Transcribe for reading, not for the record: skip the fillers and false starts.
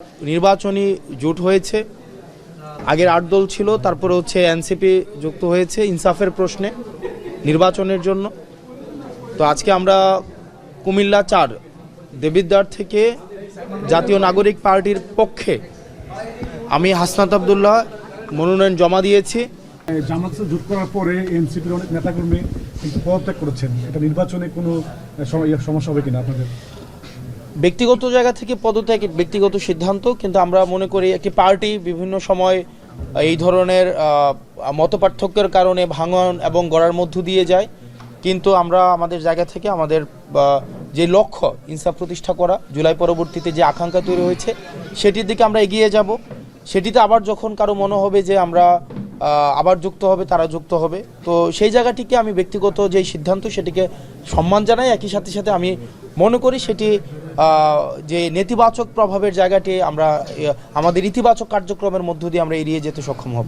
নির্বাচনী জোট হয়েছে, আগের 8 দল ছিল, তারপরে হচ্ছে এনসিপি যুক্ত হয়েছে ইনসাফের প্রশ্নে নির্বাচনের জন্য। তো আজকে আমরা কুমিল্লা 4 দেবিদ্বার থেকে জাতীয় নাগরিক পার্টির পক্ষে আমি হাসনাত আব্দুল্লাহ মনোনয়ন জমা দিয়েছি। জামাত জোট করার পরে এনসিপির অনেক নেতাকর্মী কিন্তু পদত্যাগ করেছেন, এটা নির্বাচনে কোনো সমস্যা হবে কিনা আপনাদের? ব্যক্তিগত জায়গা থেকে পদত্যাগ ব্যক্তিগত সিদ্ধান্ত, কিন্তু আমরা মনে করি একটি পার্টি বিভিন্ন সময় এই ধরনের মতপার্থক্যের কারণে ভাঙন এবং গড়ার মধ্য দিয়ে যায়, কিন্তু আমরা আমাদের জায়গা থেকে আমাদের যে লক্ষ্য ইনসাফ প্রতিষ্ঠা করা, জুলাই পরবর্তীতে যে আকাঙ্ক্ষা তৈরি হয়েছে সেটির দিকে আমরা এগিয়ে যাব। সেটিতে আবার যখন কারো মনে হবে যে আমরা আবার যুক্ত হবে, তারা যুক্ত হবে। তো সেই জায়গাটিকে আমি ব্যক্তিগত যেই সিদ্ধান্ত সেটিকে সম্মান জানাই, একই সাথে সাথে আমি মনে করি সেটি যে নেতিবাচক প্রভাবের জায়গাটি আমরা আমাদের ইতিবাচক কার্যক্রমের মধ্য দিয়ে আমরা এড়িয়ে যেতে সক্ষম হব।